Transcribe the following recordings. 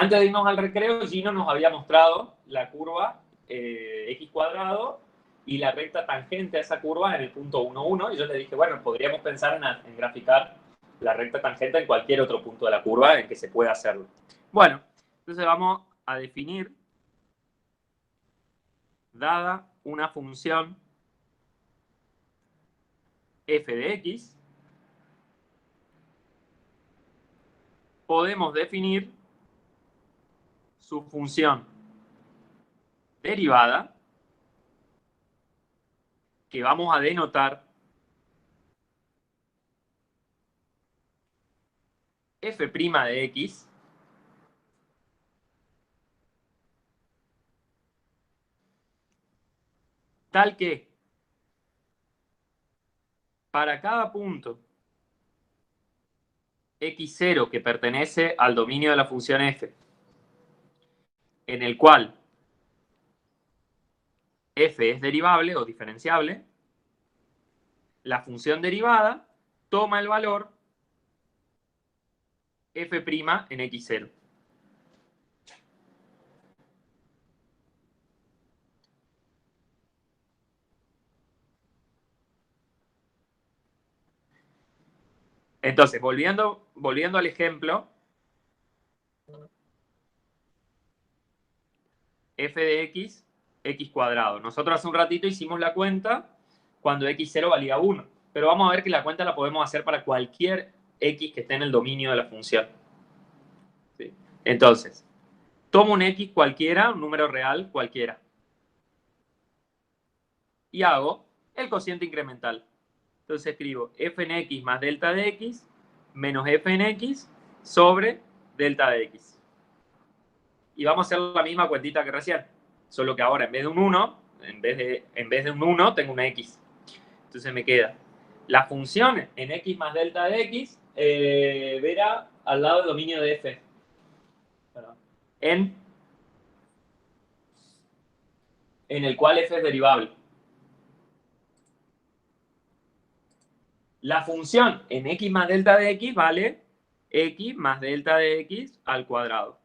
Antes de irnos al recreo, Gino nos había mostrado la curva x cuadrado y la recta tangente a esa curva en el punto 1, 1. Y yo le dije, bueno, podríamos pensar en graficar la recta tangente en cualquier otro punto de la curva en que se pueda hacerlo. Bueno, entonces vamos a definir, dada una función f de x, podemos definir su función derivada, que vamos a denotar f' de x, tal que para cada punto x0 que pertenece al dominio de la función f, en el cual f es derivable o diferenciable, la función derivada toma el valor f' en x0. Entonces, volviendo al ejemplo, f de x, x cuadrado. Nosotros hace un ratito hicimos la cuenta cuando x0 valía 1. Pero vamos a ver que la cuenta la podemos hacer para cualquier x que esté en el dominio de la función. ¿Sí? Entonces, tomo un x cualquiera, un número real cualquiera. Y hago el cociente incremental. Entonces escribo f en x más delta de x menos f en x sobre delta de x. Y vamos a hacer la misma cuentita que recién. Solo que ahora en vez de un 1, en vez de un 1, tengo una x. Entonces me queda la función en x más delta de x verá al lado del dominio de f. En el cual f es derivable. La función en x más delta de x vale x más delta de x al cuadrado.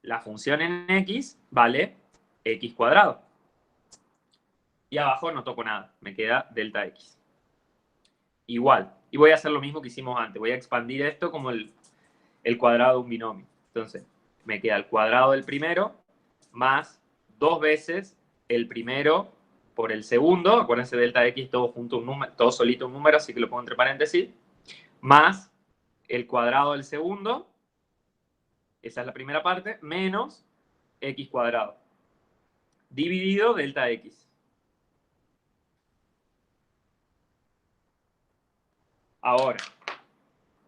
La función en x vale x cuadrado. Y abajo no toco nada, me queda delta x. Igual. Y voy a hacer lo mismo que hicimos antes. Voy a expandir esto como el cuadrado de un binomio. Entonces, me queda el cuadrado del primero más 2 veces el primero por el segundo. Acuérdense, delta de x todo junto, un número, todo solito un número, así que lo pongo entre paréntesis. Más el cuadrado del segundo, esa es la primera parte, menos x cuadrado, dividido delta x. Ahora,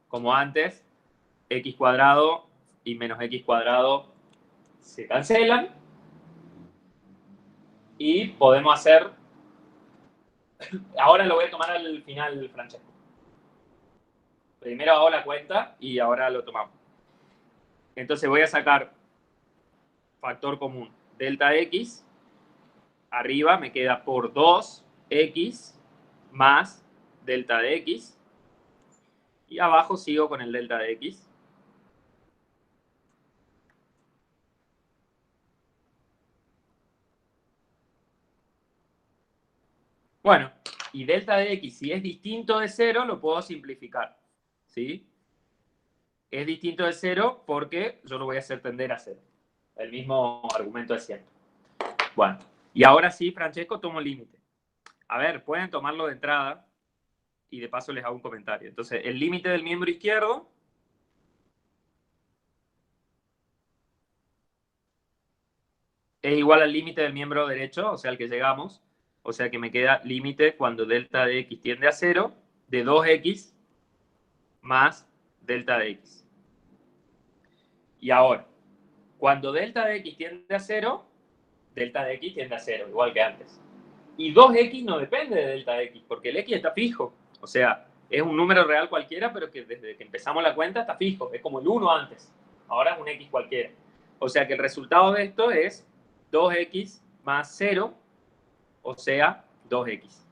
como antes, x cuadrado y menos x cuadrado se cancelan. Y podemos hacer... Ahora lo voy a tomar al final, Francesco. Primero hago la cuenta y ahora lo tomamos. Entonces voy a sacar factor común. Delta x. Arriba me queda por 2x más delta de x. Y abajo sigo con el delta de x. Bueno, y delta de x, si es distinto de 0, lo puedo simplificar. ¿Sí? Es distinto de 0 porque yo lo voy a hacer tender a 0. El mismo argumento de siempre. Bueno, y ahora sí, Francesco, tomo límite. A ver, pueden tomarlo de entrada y de paso les hago un comentario. Entonces, el límite del miembro izquierdo es igual al límite del miembro derecho, o sea, al que llegamos. O sea que me queda límite cuando delta de x tiende a 0 de 2x más delta de x. Y ahora, cuando delta de x tiende a 0, delta de x tiende a 0, igual que antes. Y 2x no depende de delta de x, porque el x está fijo. O sea, es un número real cualquiera, pero que desde que empezamos la cuenta está fijo. Es como el 1 antes. Ahora es un x cualquiera. O sea que el resultado de esto es 2x más 0, o sea, 2x.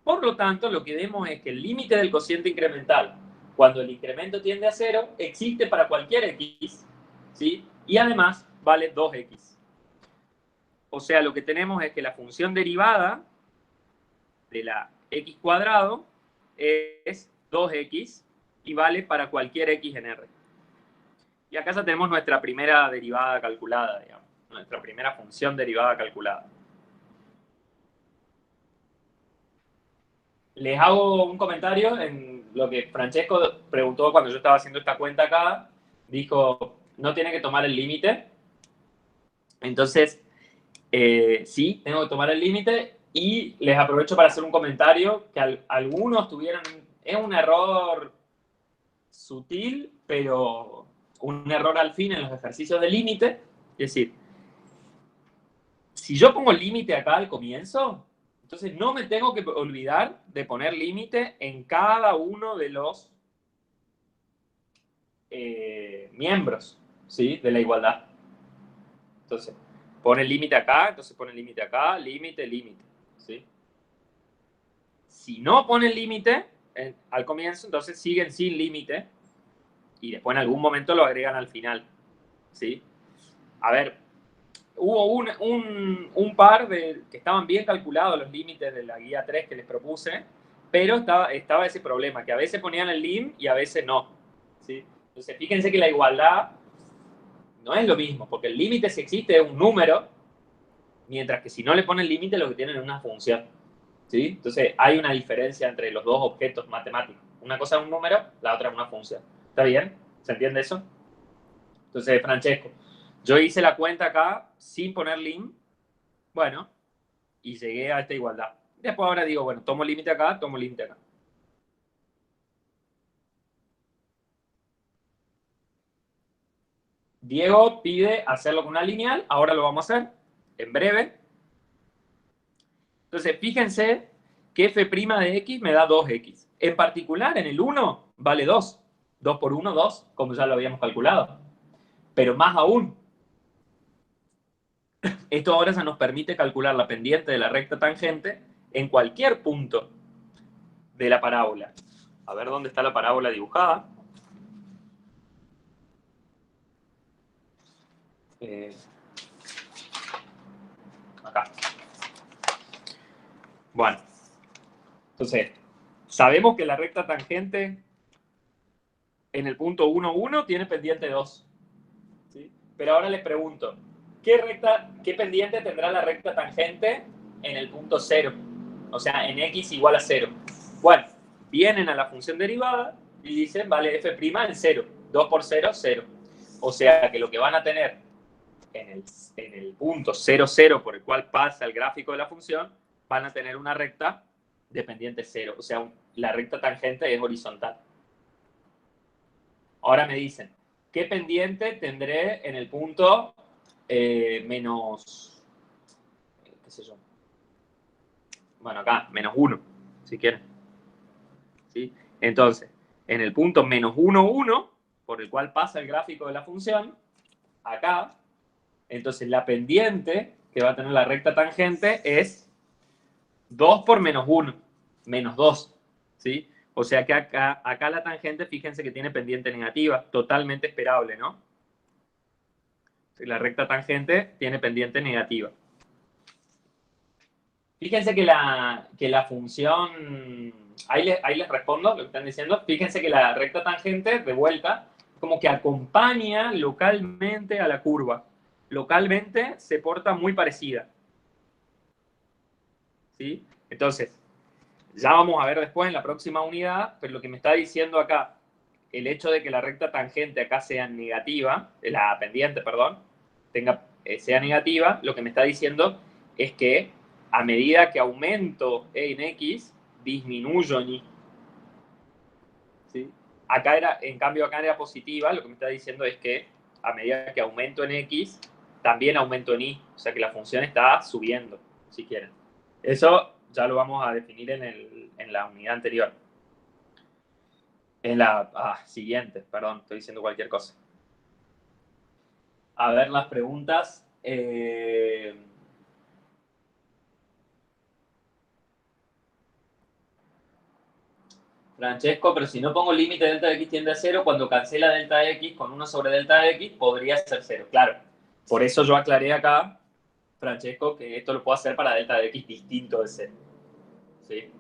Por lo tanto, lo que vemos es que el límite del cociente incremental cuando el incremento tiende a 0, existe para cualquier x, ¿sí? Y además vale 2x. O sea, lo que tenemos es que la función derivada de la x cuadrado es 2x y vale para cualquier x en R. Y acá ya tenemos nuestra primera derivada calculada, digamos, nuestra primera función derivada calculada. Les hago un comentario en lo que Francesco preguntó cuando yo estaba haciendo esta cuenta acá. Dijo, no tiene que tomar el límite. Entonces, sí, tengo que tomar el límite y les aprovecho para hacer un comentario que algunos tuvieron, es un error sutil, pero un error al fin en los ejercicios de límite. Es decir, si yo pongo límite acá al comienzo, entonces no me tengo que olvidar de poner límite en cada uno de los miembros, ¿sí? De la igualdad. Entonces, pone límite acá, entonces pone límite acá, límite, límite, ¿sí? Si no ponen límite al comienzo, entonces siguen sin límite y después en algún momento lo agregan al final, ¿sí? A ver, hubo un par de que estaban bien calculados los límites de la guía 3 que les propuse, pero estaba ese problema, que a veces ponían el lim y a veces no, ¿sí? Entonces, fíjense que la igualdad no es lo mismo, porque el límite si existe es un número, mientras que si no le ponen límite lo que tienen es una función, ¿sí? Entonces, hay una diferencia entre los dos objetos matemáticos. Una cosa es un número, la otra es una función. ¿Está bien? ¿Se entiende eso? Entonces, Francesco, yo hice la cuenta acá sin poner lim, bueno, y llegué a esta igualdad. Después ahora digo, bueno, tomo límite acá, tomo límite acá. Diego pide hacerlo con una lineal, ahora lo vamos a hacer en breve. Entonces, fíjense que f' de x me da 2x. En particular, en el 1 vale 2. 2 por 1, 2, como ya lo habíamos calculado. Pero más aún, esto ahora ya nos permite calcular la pendiente de la recta tangente en cualquier punto de la parábola. A ver dónde está la parábola dibujada. Acá. Bueno, entonces, sabemos que la recta tangente en el punto 1, 1 tiene pendiente 2. ¿Sí? Pero ahora les pregunto, ¿qué pendiente tendrá la recta tangente en el punto 0? O sea, en x igual a 0. Bueno, vienen a la función derivada y dicen, vale, f' en 0. 2 por 0, 0. O sea que lo que van a tener en el punto 0, 0 por el cual pasa el gráfico de la función, van a tener una recta de pendiente 0. O sea, la recta tangente es horizontal. Ahora me dicen, ¿qué pendiente tendré en el punto menos, qué sé yo? Bueno, acá, menos 1, si quieren. ¿Sí? Entonces, en el punto menos 1, 1, por el cual pasa el gráfico de la función, acá, entonces la pendiente que va a tener la recta tangente es 2 por menos 1, menos 2, ¿sí? O sea que acá la tangente, fíjense que tiene pendiente negativa, totalmente esperable, ¿no? La recta tangente tiene pendiente negativa. Fíjense que la función, ahí les respondo lo que están diciendo, fíjense que la recta tangente, de vuelta, como que acompaña localmente a la curva. Localmente se porta muy parecida. ¿Sí? Entonces, ya vamos a ver después en la próxima unidad, pero lo que me está diciendo acá, el hecho de que la recta tangente acá sea negativa, la pendiente, perdón, sea negativa, lo que me está diciendo es que a medida que aumento en x, disminuyo en y. ¿Sí? En cambio, acá era positiva, lo que me está diciendo es que a medida que aumento en x, también aumento en y. O sea que la función está subiendo, si quieren. Eso ya lo vamos a definir en la unidad anterior. En la siguiente, perdón, estoy diciendo cualquier cosa. A ver las preguntas. Francesco, pero si no pongo límite delta de x tiende a 0, cuando cancela delta de x con 1 sobre delta de x, podría ser 0. Claro, por eso yo aclaré acá, Francesco, que esto lo puedo hacer para delta de x distinto de 0. ¿Sí?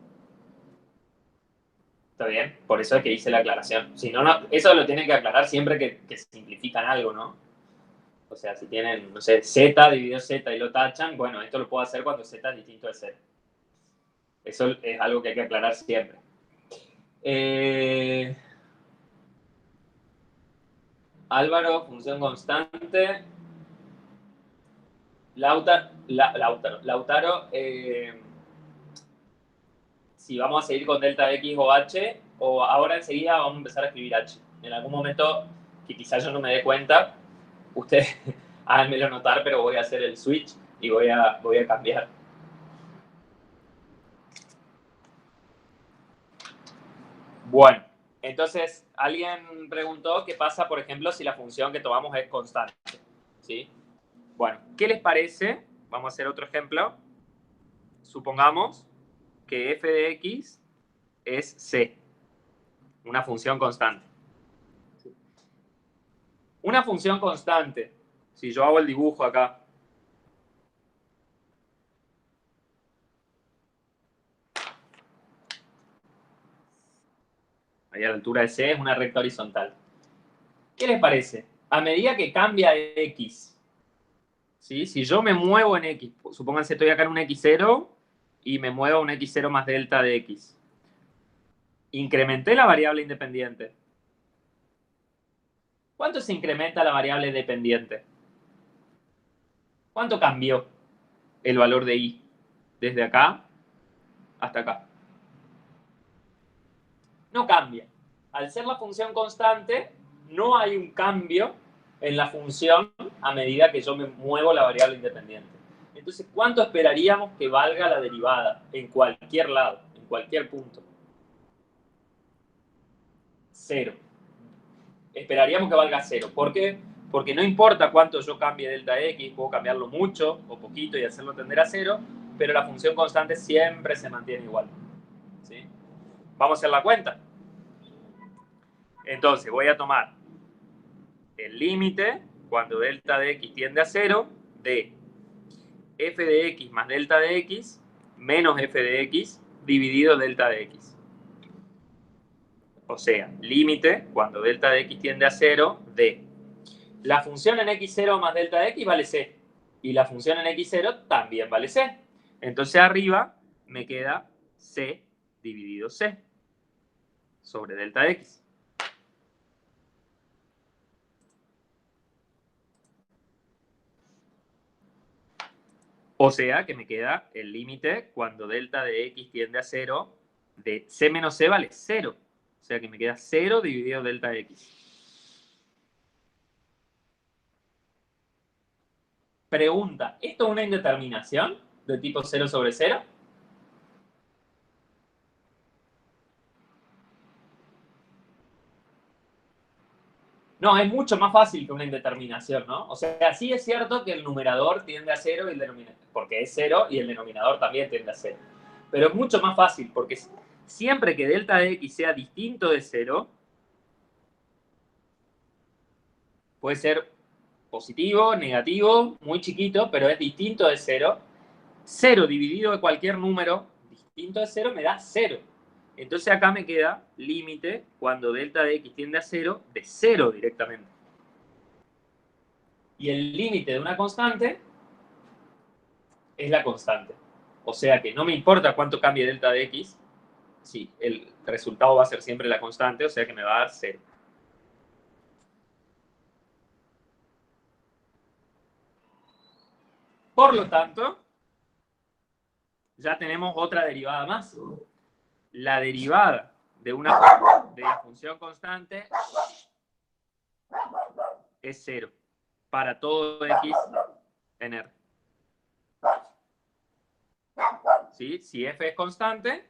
¿Está bien? Por eso es que hice la aclaración. Si no, eso lo tienen que aclarar siempre que simplifican algo, ¿no? O sea, si tienen, no sé, z dividido z y lo tachan, bueno, esto lo puedo hacer cuando z es distinto de 0. Eso es algo que hay que aclarar siempre. Álvaro, función constante. Lautaro, si vamos a seguir con delta x o h, o ahora enseguida vamos a empezar a escribir h. En algún momento, que quizás yo no me dé cuenta, ustedes háganmelo notar, pero voy a hacer el switch y voy a cambiar. Bueno, entonces alguien preguntó qué pasa, por ejemplo, si la función que tomamos es constante. ¿Sí? Bueno, ¿qué les parece? Vamos a hacer otro ejemplo. Supongamos que f de x es c, una función constante. Una función constante, si yo hago el dibujo acá, ahí a la altura de c es una recta horizontal. ¿Qué les parece? A medida que cambia x, ¿sí? Si yo me muevo en x, supónganse estoy acá en un x0 y me muevo a un x0 más delta de x. Incrementé la variable independiente. ¿Cuánto se incrementa la variable dependiente? ¿Cuánto cambió el valor de y desde acá hasta acá? No cambia. Al ser la función constante, no hay un cambio en la función a medida que yo me muevo la variable independiente. Entonces, ¿cuánto esperaríamos que valga la derivada en cualquier lado, en cualquier punto? 0. Esperaríamos que valga 0. ¿Por qué? Porque no importa cuánto yo cambie delta x, puedo cambiarlo mucho o poquito y hacerlo tender a 0, pero la función constante siempre se mantiene igual. ¿Sí? Vamos a hacer la cuenta. Entonces, voy a tomar el límite cuando delta de x tiende a 0 de f de x más delta de x menos f de x dividido delta de x. O sea, límite cuando delta de x tiende a 0 de la función en x0 más delta de x vale c y la función en x0 también vale c. Entonces arriba me queda c dividido c sobre delta de x. O sea que me queda el límite cuando delta de x tiende a 0 de c menos c vale 0. O sea que me queda 0 dividido delta de x. Pregunta, ¿esto es una indeterminación de tipo 0 sobre 0? No, es mucho más fácil que una indeterminación, ¿no? O sea, sí es cierto que el numerador tiende a 0 y el denominador, porque es 0 y el denominador también tiende a 0. Pero es mucho más fácil porque siempre que delta de x sea distinto de 0, puede ser positivo, negativo, muy chiquito, pero es distinto de 0. 0 dividido de cualquier número distinto de 0 me da 0. Entonces acá me queda límite cuando delta de x tiende a 0 de 0 directamente. Y el límite de una constante es la constante. O sea que no me importa cuánto cambie delta de x, sí, el resultado va a ser siempre la constante, o sea que me va a dar 0. Por lo tanto, ya tenemos otra derivada más. La derivada de la función constante es 0 para todo x en R. ¿Sí? Si f es constante,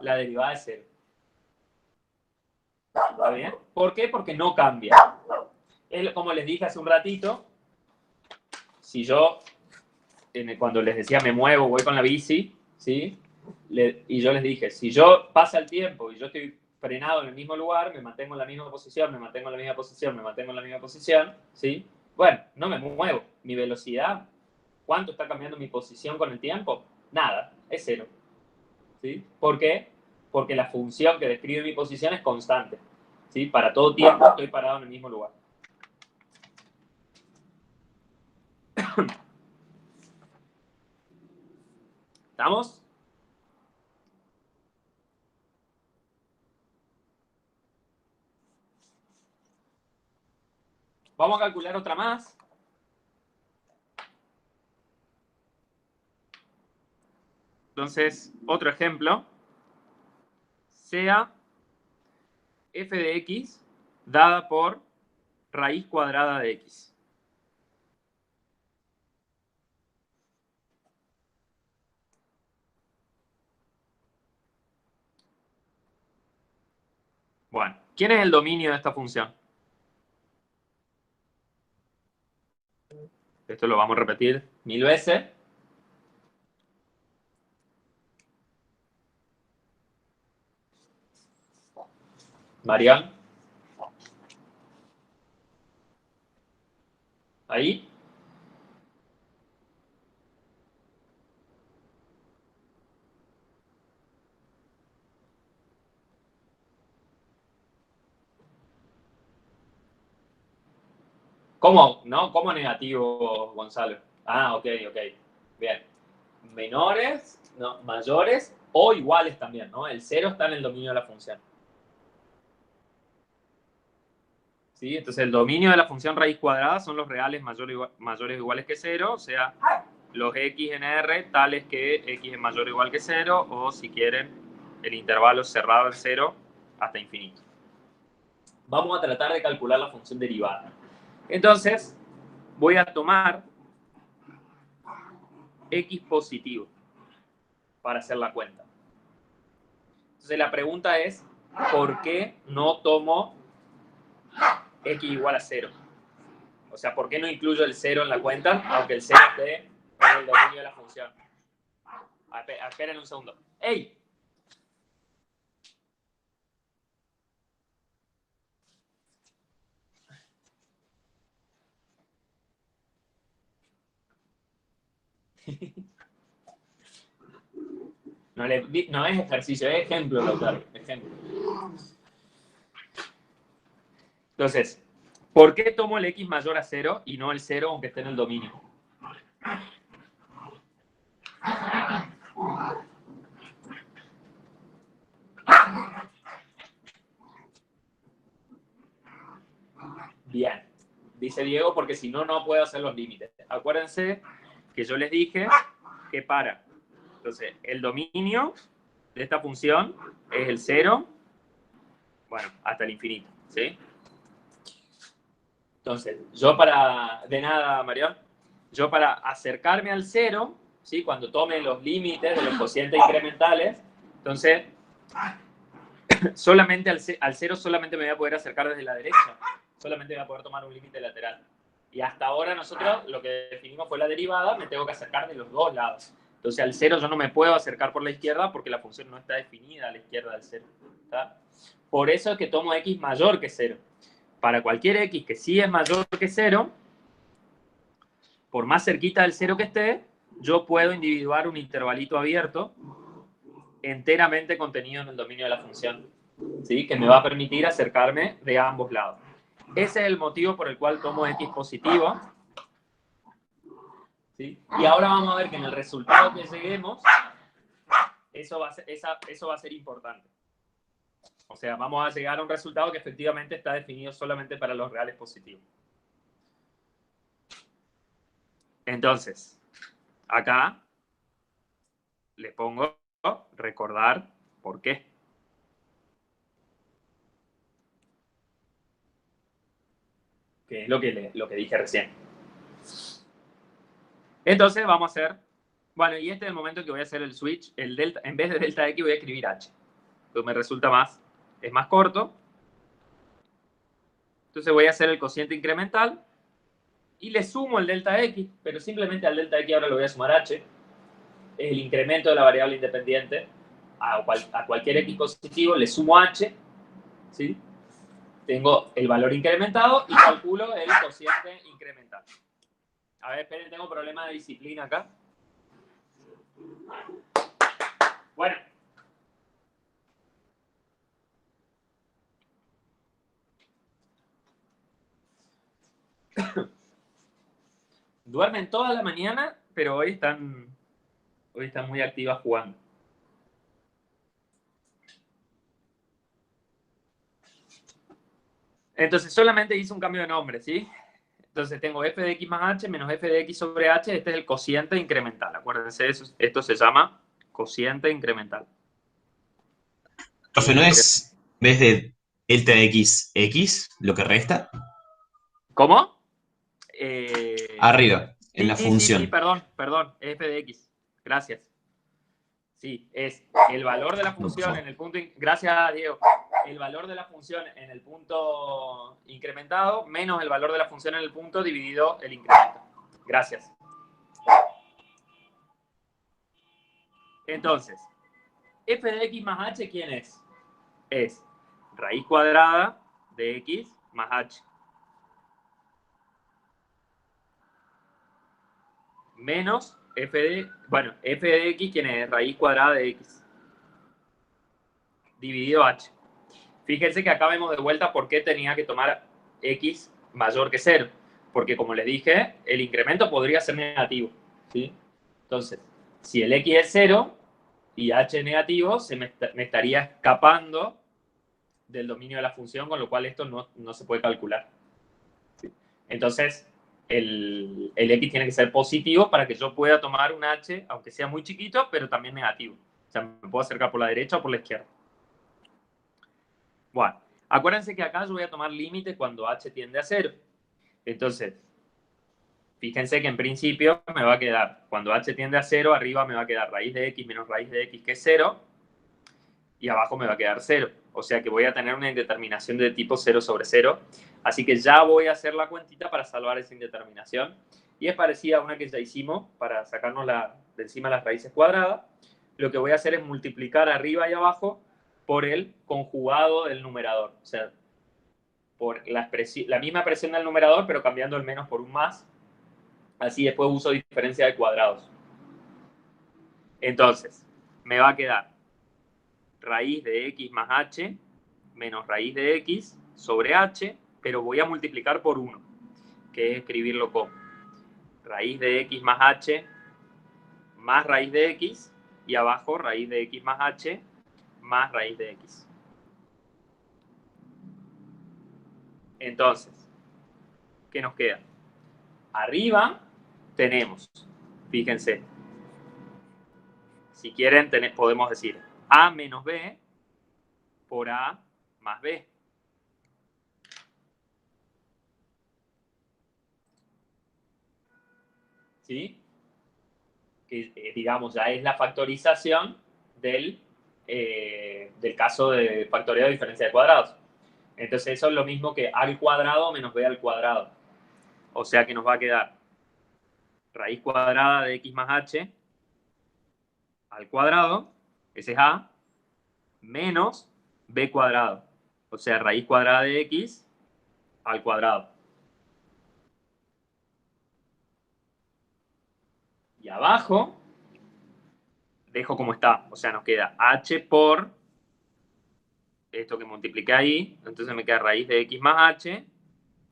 la derivada es 0. ¿Está bien? ¿Por qué? Porque no cambia. Como les dije hace un ratito, si yo, cuando les decía me muevo, voy con la bici, ¿sí? Y yo les dije, si yo pasa el tiempo y yo estoy frenado en el mismo lugar, me mantengo en la misma posición, me mantengo en la misma posición, me mantengo en la misma posición, ¿sí? Bueno, no me muevo. Mi velocidad, ¿cuánto está cambiando mi posición con el tiempo? Nada, es cero. ¿Sí? ¿Por qué? Porque la función que describe mi posición es constante. ¿Sí? Para todo tiempo estoy parado en el mismo lugar. ¿Estamos? Vamos a calcular otra más. Entonces, otro ejemplo. Sea f de x dada por raíz cuadrada de x. Bueno, ¿quién es el dominio de esta función? Esto lo vamos a repetir 1000 veces. Marian. Ahí. ¿Cómo? ¿No? ¿Cómo negativo, Gonzalo? Ah, ok, ok. Bien. Menores, no, mayores o iguales también, ¿no? El cero está en el dominio de la función. ¿Sí? Entonces el dominio de la función raíz cuadrada son los reales mayores o iguales que cero, o sea, los x en R tales que x es mayor o igual que cero, o si quieren, el intervalo cerrado en cero hasta infinito. Vamos a tratar de calcular la función derivada. Entonces, voy a tomar x positivo para hacer la cuenta. Entonces la pregunta es, ¿por qué no tomo x igual a 0? O sea, ¿por qué no incluyo el 0 en la cuenta, aunque el 0 esté en el dominio de la función? Esperen un segundo. ¡Ey! No es ejercicio, es ejemplo, Lautaro. Ejemplo. Entonces, ¿por qué tomo el x mayor a 0 y no el 0 aunque esté en el dominio? Bien. Dice Diego, porque si no, no puedo hacer los límites. Acuérdense que yo les dije que para. Entonces, el dominio de esta función es el 0, bueno, hasta el infinito, ¿sí? Entonces, yo para, de nada, Marión, yo para acercarme al 0, ¿sí? Cuando tome los límites de los cocientes incrementales, entonces, solamente al 0 solamente me voy a poder acercar desde la derecha, solamente voy a poder tomar un límite lateral. Y hasta ahora nosotros lo que definimos fue la derivada, me tengo que acercar de los dos lados. Entonces al 0 yo no me puedo acercar por la izquierda porque la función no está definida a la izquierda del 0. ¿Está? Por eso es que tomo x mayor que 0. Para cualquier x que sí es mayor que 0, por más cerquita del 0 que esté, yo puedo individuar un intervalito abierto enteramente contenido en el dominio de la función, ¿sí? Que me va a permitir acercarme de ambos lados. Ese es el motivo por el cual tomo x positivo. ¿Sí? Y ahora vamos a ver que en el resultado que lleguemos, eso va a ser importante. O sea, vamos a llegar a un resultado que efectivamente está definido solamente para los reales positivos. Entonces, acá le pongo recordar por qué. Que es lo que dije recién. Entonces vamos a hacer, bueno, y este es el momento que voy a hacer el switch, el delta, en vez de delta x voy a escribir h. Entonces me resulta más, es más corto. Entonces voy a hacer el cociente incremental y le sumo el delta x, pero simplemente al delta x ahora lo voy a sumar h. es el incremento de la variable independiente a cualquier x positivo, le sumo h, ¿sí? Tengo el valor incrementado y calculo el cociente incremental. A ver, esperen, tengo problema de disciplina acá. Bueno. Duermen toda la mañana, pero hoy están muy activas jugando. Entonces solamente hice un cambio de nombre, ¿sí? Entonces tengo f de x más h menos f de x sobre h. Este es el cociente incremental. Acuérdense, esto se llama cociente incremental. Profe, ¿no es en vez de delta x, x lo que resta? ¿Cómo? Arriba, en la Sí, función. perdón, f de x. Gracias. Sí, es el valor de la No, por función favor. en el punto... Gracias, Diego. El valor de la función en el punto incrementado menos el valor de la función en el punto dividido el incremento. Gracias. Entonces, f de x más h, ¿quién es? Es raíz cuadrada de x más h. Menos f de x, ¿quién es? Raíz cuadrada de x. Dividido h. Fíjense que acá vemos de vuelta por qué tenía que tomar x mayor que 0. Porque como les dije, el incremento podría ser negativo, ¿sí? Entonces, si el x es 0 y h es negativo, se me estaría escapando del dominio de la función, con lo cual esto no se puede calcular. ¿Sí? Entonces, el x tiene que ser positivo para que yo pueda tomar un h, aunque sea muy chiquito, pero también negativo. O sea, me puedo acercar por la derecha o por la izquierda. Bueno, acuérdense que acá yo voy a tomar límite cuando h tiende a 0. Entonces, fíjense que en principio me va a quedar, cuando h tiende a 0, arriba me va a quedar raíz de x menos raíz de x, que es 0, y abajo me va a quedar 0. O sea que voy a tener una indeterminación de tipo 0 sobre 0. Así que ya voy a hacer la cuentita para salvar esa indeterminación. Y es parecida a una que ya hicimos para sacarnos de encima las raíces cuadradas. Lo que voy a hacer es multiplicar arriba y abajo por el conjugado del numerador. O sea, por la misma expresión del numerador, pero cambiando el menos por un más. Así después uso diferencia de cuadrados. Entonces, me va a quedar raíz de x más h menos raíz de x sobre h, pero voy a multiplicar por 1, que es escribirlo como raíz de x más h más raíz de x, y abajo raíz de x más h más raíz de x. Entonces, ¿qué nos queda? Arriba tenemos, fíjense, si quieren podemos decir a menos b por a más b. ¿Sí? Que digamos ya es la factorización del caso de factorial de diferencia de cuadrados. Entonces eso es lo mismo que a al cuadrado menos b al cuadrado. O sea que nos va a quedar raíz cuadrada de x más h al cuadrado, ese es a, menos b cuadrado. O sea, raíz cuadrada de x al cuadrado. Y abajo dejo como está. O sea, nos queda h por esto que multipliqué ahí. Entonces me queda raíz de x más h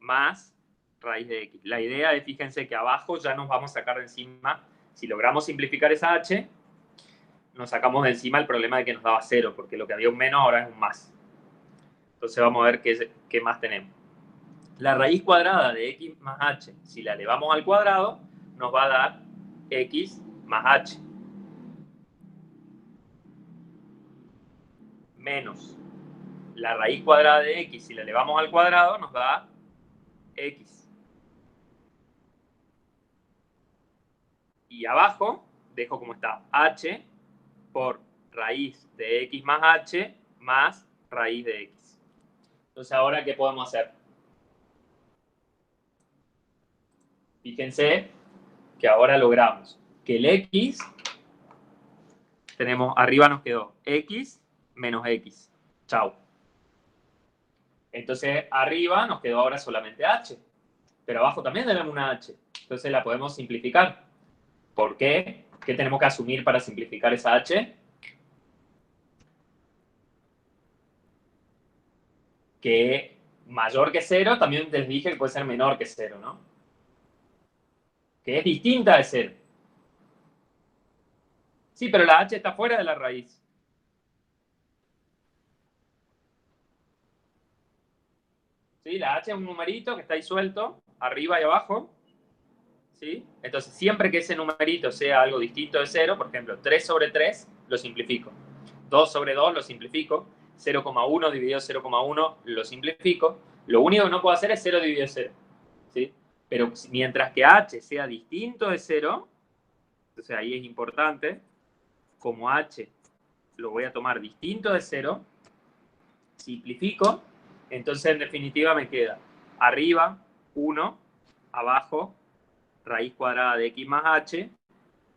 más raíz de x. La idea es, fíjense que abajo ya nos vamos a sacar de encima, si logramos simplificar esa h, nos sacamos de encima el problema de que nos daba 0, porque lo que había un menos ahora es un más. Entonces vamos a ver qué más tenemos. La raíz cuadrada de x más h, si la elevamos al cuadrado, nos va a dar x más h. Menos la raíz cuadrada de x, si la elevamos al cuadrado, nos da x. Y abajo dejo como está h por raíz de x más h más raíz de x. Entonces, ¿ahora qué podemos hacer? Fíjense que ahora logramos que el x tenemos, arriba nos quedó x menos x. Chau. Entonces, arriba nos quedó ahora solamente h. Pero abajo también tenemos una h. Entonces la podemos simplificar. ¿Por qué? ¿Qué tenemos que asumir para simplificar esa h? Que mayor que 0, también les dije que puede ser menor que 0, ¿no? Que es distinta de 0. Sí, pero la h está fuera de la raíz. ¿Sí? La h es un numerito que está ahí suelto, arriba y abajo. ¿Sí? Entonces, siempre que ese numerito sea algo distinto de 0, por ejemplo, 3 sobre 3, lo simplifico. 2 sobre 2 lo simplifico. 0,1 dividido 0,1 lo simplifico. Lo único que no puedo hacer es 0 dividido 0. ¿Sí? Pero mientras que h sea distinto de 0, entonces ahí es importante, como h lo voy a tomar distinto de 0, simplifico, entonces en definitiva me queda arriba 1, abajo raíz cuadrada de x más h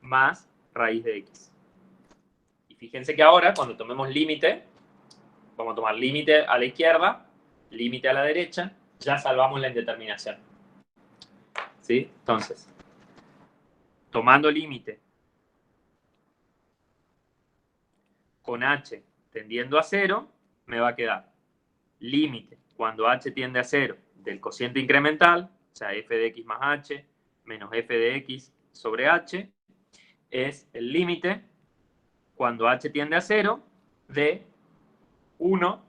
más raíz de x. Y fíjense que ahora, cuando tomemos límite, vamos a tomar límite a la izquierda, límite a la derecha, ya salvamos la indeterminación. ¿Sí? Entonces, tomando límite con h tendiendo a 0, me va a quedar límite cuando h tiende a 0 del cociente incremental, o sea, f de x más h menos f de x sobre h, es el límite cuando h tiende a 0 de 1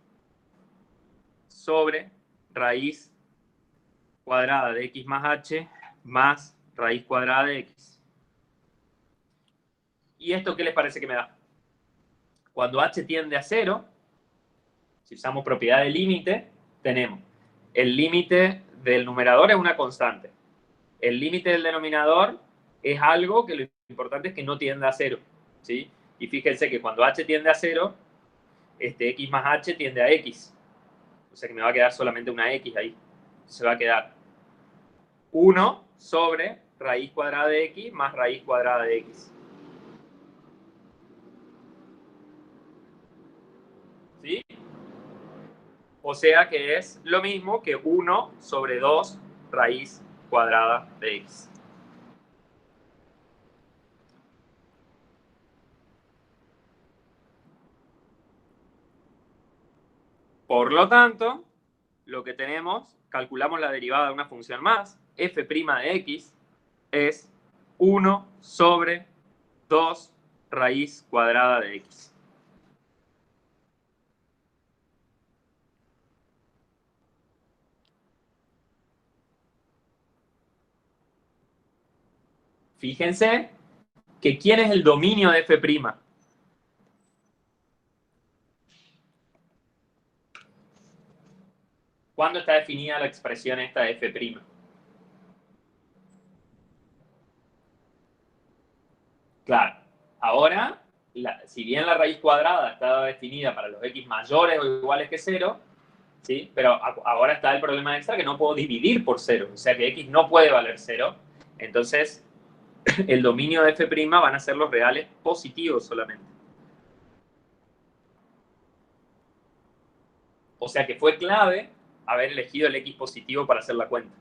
sobre raíz cuadrada de x más h más raíz cuadrada de x. ¿Y esto qué les parece que me da? Cuando h tiende a 0, si usamos propiedad de límite, tenemos el límite del numerador es una constante. El límite del denominador es algo que lo importante es que no tienda a 0. ¿Sí? Y fíjense que cuando h tiende a 0, x más h tiende a x. O sea que me va a quedar solamente una x ahí. Se va a quedar 1 sobre raíz cuadrada de x más raíz cuadrada de x. ¿Sí? O sea que es lo mismo que 1 sobre 2 raíz cuadrada de x. Por lo tanto, lo que tenemos, calculamos la derivada de una función más, f' de x es 1 sobre 2 raíz cuadrada de x. Fíjense que ¿quién es el dominio de f'? ¿Cuándo está definida la expresión esta de f'? Claro, ahora, si bien la raíz cuadrada está definida para los x mayores o iguales que 0, ¿sí? Pero ahora está el problema extra que no puedo dividir por 0, o sea que x no puede valer 0, entonces el dominio de f' van a ser los reales positivos solamente. O sea que fue clave haber elegido el x positivo para hacer la cuenta.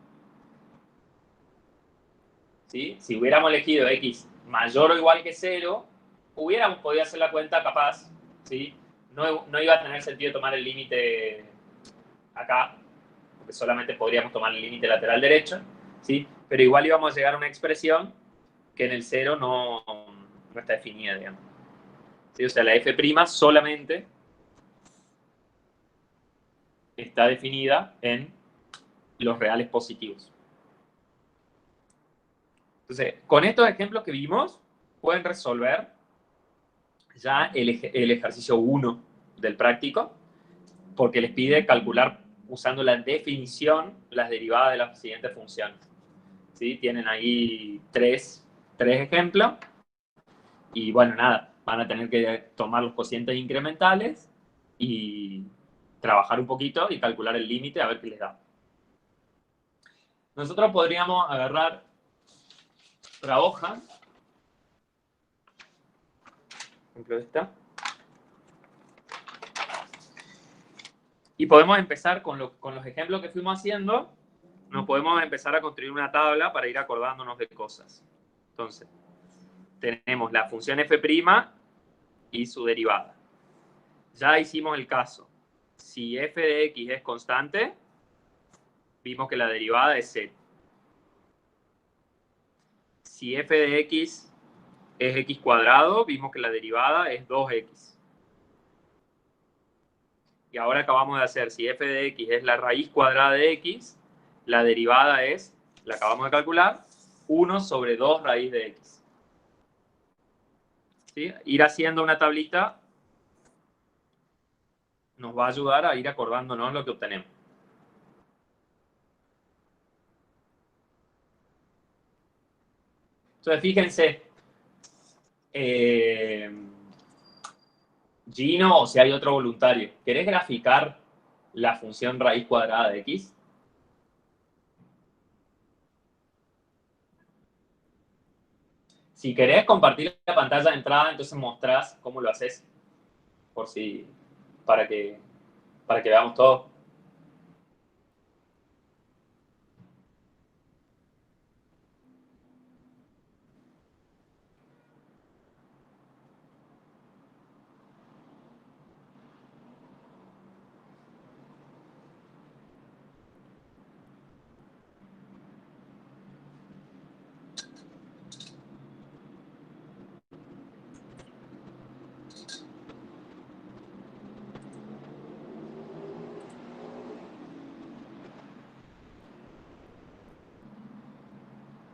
¿Sí? Si hubiéramos elegido x mayor o igual que 0, hubiéramos podido hacer la cuenta capaz, ¿sí? No iba a tener sentido tomar el límite acá, porque solamente podríamos tomar el límite lateral derecho, ¿sí? Pero igual íbamos a llegar a una expresión que en el 0 no está definida, digamos. ¿Sí? O sea, la f' solamente está definida en los reales positivos. Entonces, con estos ejemplos que vimos, pueden resolver ya el ejercicio 1 del práctico, porque les pide calcular usando la definición las derivadas de las siguientes funciones. ¿Sí? Tienen ahí tres ejemplos y bueno, nada, van a tener que tomar los cocientes incrementales y trabajar un poquito y calcular el límite a ver qué les da. Nosotros podríamos agarrar la hoja, ejemplo esta. Y podemos empezar con los ejemplos que fuimos haciendo, nos podemos empezar a construir una tabla para ir acordándonos de cosas. Entonces, tenemos la función f' y su derivada. Ya hicimos el caso. Si f de x es constante, vimos que la derivada es 0. Si f de x es x cuadrado, vimos que la derivada es 2x. Y ahora acabamos de hacer, si f de x es la raíz cuadrada de x, la derivada es, la acabamos de calcular, 1 sobre 2 raíz de x. ¿Sí? Ir haciendo una tablita nos va a ayudar a ir acordándonos lo que obtenemos. Entonces, fíjense, Gino, o si hay otro voluntario, ¿querés graficar la función raíz cuadrada de x? Si querés compartir la pantalla de entrada, entonces mostrás cómo lo haces, por si, para que veamos todo.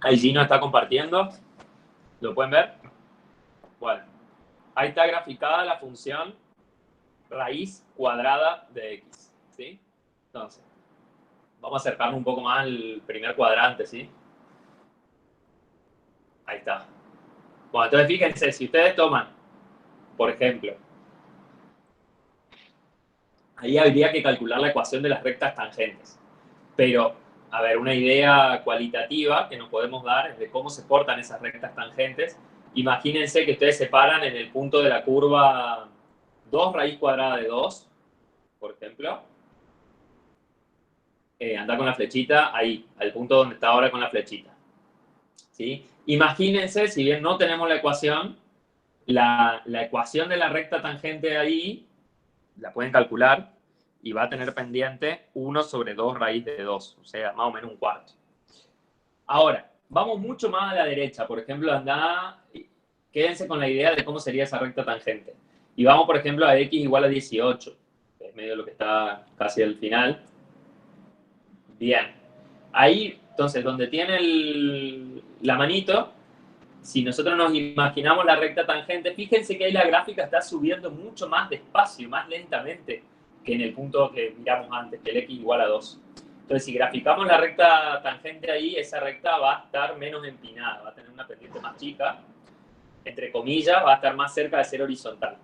Ahí Gino está compartiendo. ¿Lo pueden ver? Bueno, ahí está graficada la función raíz cuadrada de x, ¿sí? Entonces, vamos a acercarnos un poco más al primer cuadrante, ¿sí? Ahí está. Bueno, entonces fíjense, si ustedes toman, por ejemplo, ahí habría que calcular la ecuación de las rectas tangentes. Pero, a ver, una idea cualitativa que nos podemos dar es de cómo se portan esas rectas tangentes. Imagínense que ustedes se paran en el punto de la curva 2 raíz cuadrada de 2, por ejemplo. Anda con la flechita ahí, al punto donde está ahora con la flechita. ¿Sí? Imagínense, si bien no tenemos la ecuación, la ecuación de la recta tangente ahí, la pueden calcular, y va a tener pendiente 1 sobre 2 raíz de 2, o sea, más o menos un cuarto. Ahora, vamos mucho más a la derecha. Por ejemplo, quédense con la idea de cómo sería esa recta tangente. Y vamos, por ejemplo, a x igual a 18, que es medio lo que está casi al final. Bien. Ahí, entonces, donde tiene la manito, si nosotros nos imaginamos la recta tangente, fíjense que ahí la gráfica está subiendo mucho más despacio, más lentamente que en el punto que miramos antes, que el x igual a 2. Entonces, si graficamos la recta tangente ahí, esa recta va a estar menos empinada, va a tener una pendiente más chica, entre comillas, va a estar más cerca de ser horizontal.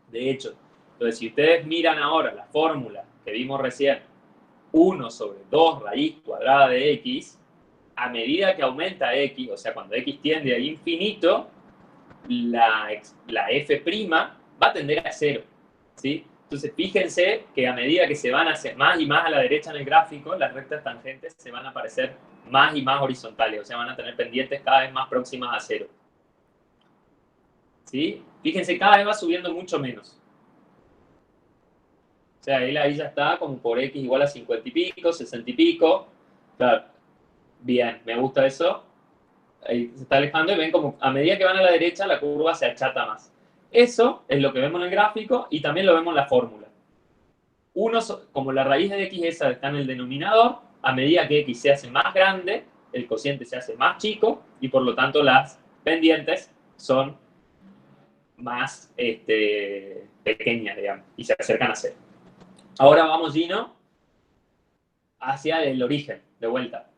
De hecho, entonces, si ustedes miran ahora la fórmula que vimos recién, 1 sobre 2 raíz cuadrada de x, a medida que aumenta x, o sea, cuando x tiende a infinito, la f' va a tender a 0, ¿sí? Entonces, fíjense que a medida que se van a hacer más y más a la derecha en el gráfico, las rectas tangentes se van a aparecer más y más horizontales, o sea, van a tener pendientes cada vez más próximas a 0. ¿Sí? Fíjense, cada vez va subiendo mucho menos. O sea, él ahí ya está como por x igual a 50 y pico, 60 y pico. Claro, bien, me gusta eso. Ahí se está alejando y ven como a medida que van a la derecha la curva se achata más. Eso es lo que vemos en el gráfico y también lo vemos en la fórmula. Como la raíz de x esa está en el denominador, a medida que x se hace más grande, el cociente se hace más chico y por lo tanto las pendientes son más pequeñas, digamos, y se acercan a cero. Ahora vamos, Gino, hacia el origen, de vuelta.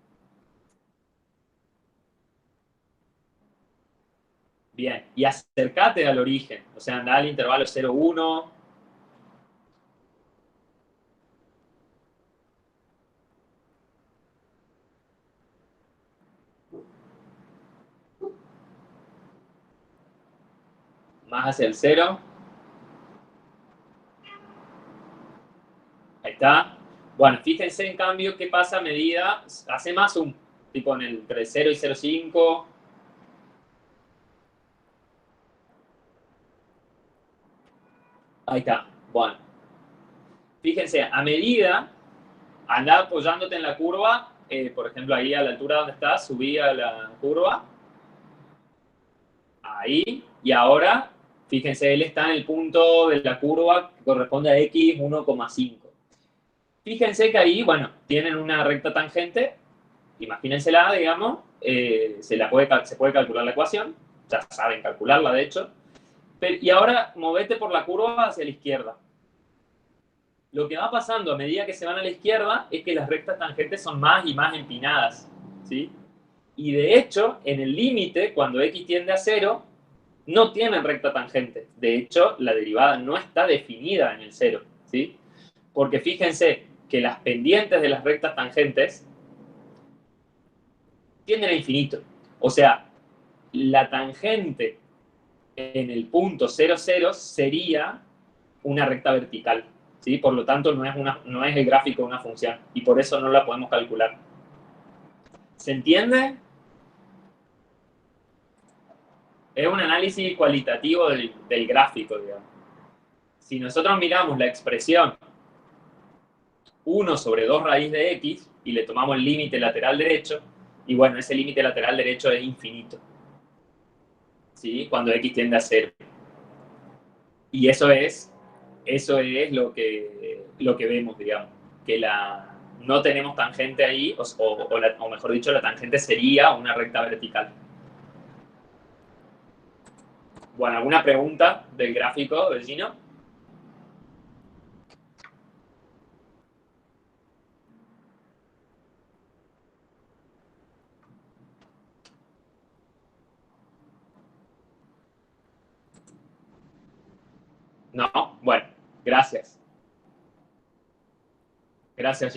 Bien, y acércate al origen, o sea, anda al intervalo 0, 1. más hacia el 0. Ahí está. Bueno, fíjense en cambio qué pasa a medida, hace más zoom, tipo entre 0 y 0,5. Ahí está. Bueno, fíjense, a medida, anda apoyándote en la curva, por ejemplo, ahí a la altura donde estás, subí a la curva, ahí, y ahora, fíjense, él está en el punto de la curva que corresponde a x 1,5. Fíjense que ahí, bueno, tienen una recta tangente, imagínensela, digamos, se puede calcular la ecuación, ya saben calcularla, de hecho, y ahora movete por la curva hacia la izquierda. Lo que va pasando a medida que se van a la izquierda es que las rectas tangentes son más y más empinadas, ¿sí? Y de hecho, en el límite, cuando x tiende a 0, no tienen recta tangente. De hecho, la derivada no está definida en el 0, ¿sí? Porque fíjense que las pendientes de las rectas tangentes tienden a infinito. O sea, la tangente en el punto 0, 0 sería una recta vertical, ¿sí? Por lo tanto, no es el gráfico de una función y por eso no la podemos calcular. ¿Se entiende? Es un análisis cualitativo del gráfico, digamos. Si nosotros miramos la expresión 1 sobre 2 raíz de x y le tomamos el límite lateral derecho, y bueno, ese límite lateral derecho es infinito, ¿sí? Cuando x tiende a 0. Y eso es lo que vemos, digamos, que no tenemos tangente ahí, o mejor dicho, la tangente sería una recta vertical. Bueno, ¿alguna pregunta del gráfico, vecino? No, bueno, gracias. Gracias.